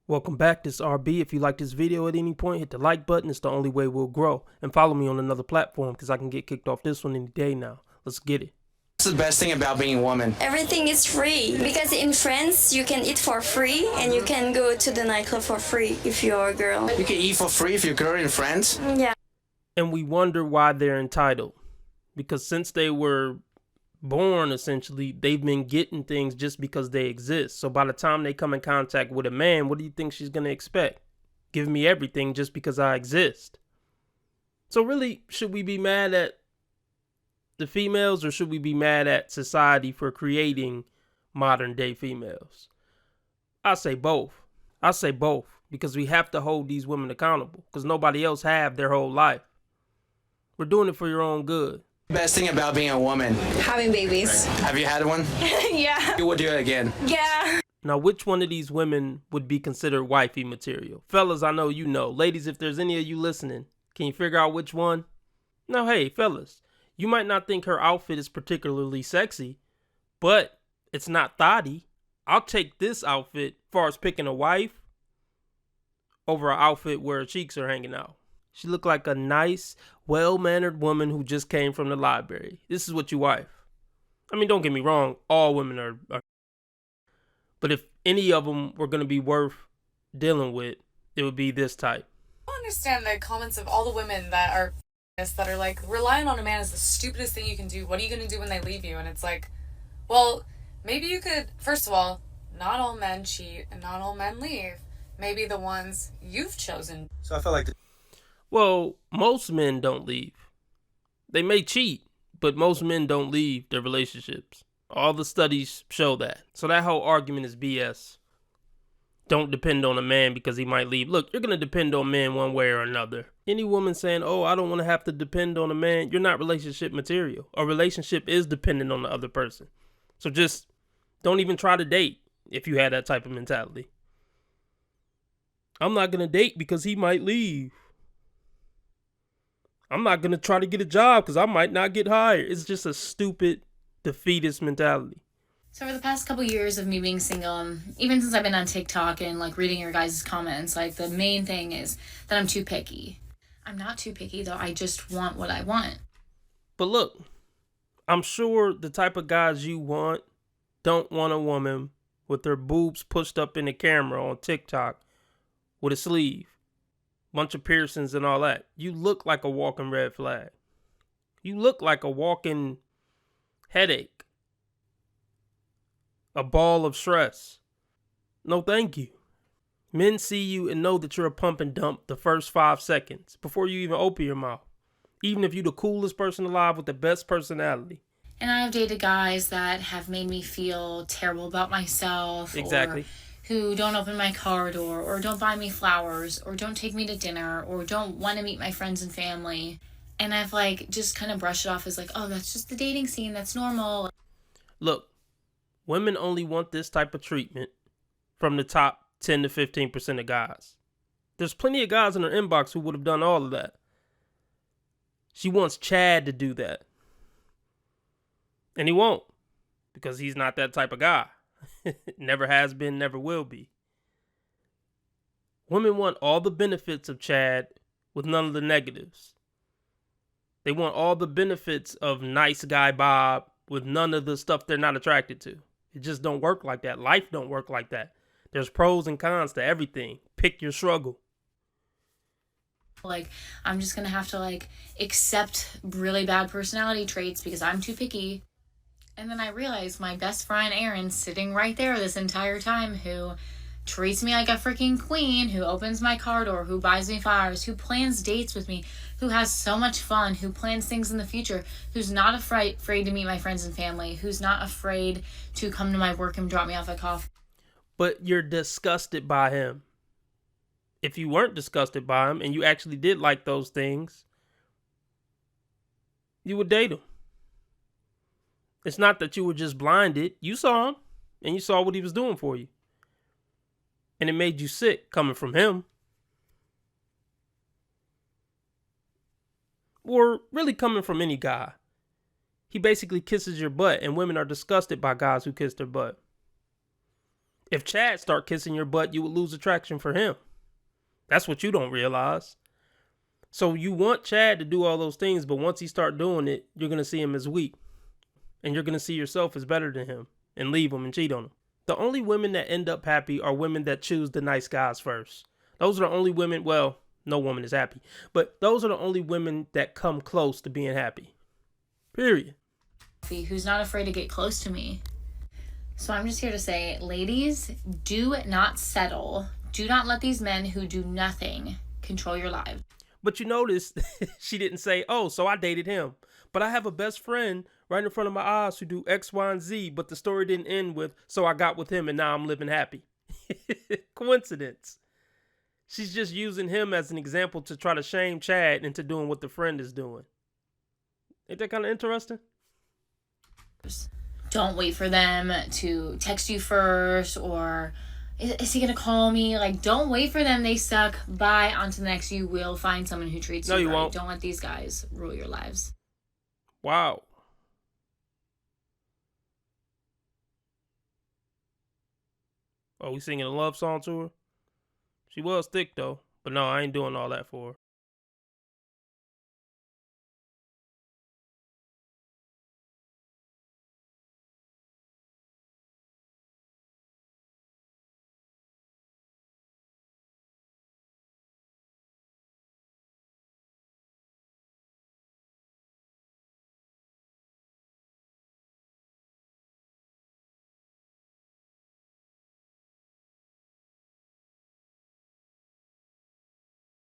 Welcome back, this is RB. If you like this video at any point, hit the like button. It's the only way we'll grow. And follow me on another platform because I can get kicked off this one any day now. Let's get it. What's the best thing about being a woman? Everything is free because in France you can eat for free and you can go to the nightclub for free if you're a girl. You can eat for free if you're a girl in France? Yeah. And we wonder why they're entitled. Because since they were born, essentially, they've been getting things just because they exist. So by the time they come in contact with a man, what do you think she's going to expect? Give me everything just because I exist. So really, should we be mad at the females or should we be mad at society for creating modern day females? I say both. Because we have to hold these women accountable because nobody else have their whole life. We're doing it for your own good. Best thing about being a woman? Having babies. Have you had one? Yeah. You would do it again? Yeah. Now, which one of these women would be considered wifey material? Fellas, I know you know. Ladies, if there's any of you listening, can you figure out which one? Now, hey, fellas, you might not think her outfit is particularly sexy, but it's not thotty. I'll take this outfit as far as picking a wife over an outfit where her cheeks are hanging out. She looked like a nice, well-mannered woman who just came from the library. This is what you wife. I mean, don't get me wrong. All women are. But if any of them were going to be worth dealing with, it would be this type. I don't understand the comments of all the women that are like, relying on a man is the stupidest thing you can do. What are you going to do when they leave you? And it's like, well, maybe you could, first of all, not all men cheat and not all men leave. Maybe the ones you've chosen. So I felt like... Well, most men don't leave. They may cheat, but most men don't leave their relationships. All the studies show that. So that whole argument is BS. Don't depend on a man because he might leave. Look, you're going to depend on men one way or another. Any woman saying, oh, I don't want to have to depend on a man, you're not relationship material. A relationship is dependent on the other person. So just don't even try to date if you had that type of mentality. I'm not going to date because he might leave. I'm not going to try to get a job because I might not get hired. It's just a stupid, defeatist mentality. So for the past couple years of me being single, even since I've been on TikTok and like reading your guys' comments, like the main thing is that I'm too picky. I'm not too picky though. I just want what I want. But look, I'm sure the type of guys you want don't want a woman with their boobs pushed up in the camera on TikTok with a sleeve. Bunch of piercings and all that. You look like a walking red flag. You look like a walking headache. A ball of stress. No thank you. Men see you and know that you're a pump and dump the first 5 seconds before you even open your mouth. Even if you're the coolest person alive with the best personality. And I have dated guys that have made me feel terrible about myself. Exactly. Or who don't open my car door, or don't buy me flowers, or don't take me to dinner, or don't want to meet my friends and family. And I've like just kind of brushed it off as like, oh, that's just the dating scene, that's normal. Look, women only want this type of treatment from the top 10 to 15% of guys. There's plenty of guys in her inbox who would have done all of that. She wants Chad to do that. And he won't, because he's not that type of guy. Never has been, never will be. Women want all the benefits of Chad with none of the negatives. They want all the benefits of nice guy Bob with none of the stuff they're not attracted to. It just don't work like that. Life don't work like that. There's pros and cons to everything. Pick your struggle. Like, I'm just going to have to like accept really bad personality traits because I'm too picky. And then I realized my best friend Erin's sitting right there this entire time, who treats me like a freaking queen, who opens my car door, who buys me flowers, who plans dates with me, who has so much fun, who plans things in the future, who's not afraid to meet my friends and family, who's not afraid to come to my work and drop me off at coffee. But you're disgusted by him. If you weren't disgusted by him and you actually did like those things, you would date him. It's not that you were just blinded. You saw him and you saw what he was doing for you. And it made you sick coming from him. Or really coming from any guy. He basically kisses your butt and women are disgusted by guys who kiss their butt. If Chad start kissing your butt, you would lose attraction for him. That's what you don't realize. So you want Chad to do all those things, but once he start doing it, you're going to see him as weak. And you're going to see yourself as better than him and leave him and cheat on him. The only women that end up happy are women that choose the nice guys first. Those are the only women, well, no woman is happy, but those are the only women that come close to being happy. Period. Who's not afraid to get close to me. So I'm just here to say, ladies, do not settle. Do not let these men who do nothing control your lives. But you notice she didn't say, oh, so I dated him. But I have a best friend right in front of my eyes who do X, Y, and Z, but the story didn't end with, so I got with him and now I'm living happy. Coincidence. She's just using him as an example to try to shame Chad into doing what the friend is doing. Ain't that kind of interesting? Don't wait for them to text you first, or is he going to call me? Like, don't wait for them. They suck. Bye. On to the next. You will find someone who treats you right. Won't. Don't let these guys rule your lives. Wow. Oh, we singing a love song to her? She was thick though, but no, I ain't doing all that for her.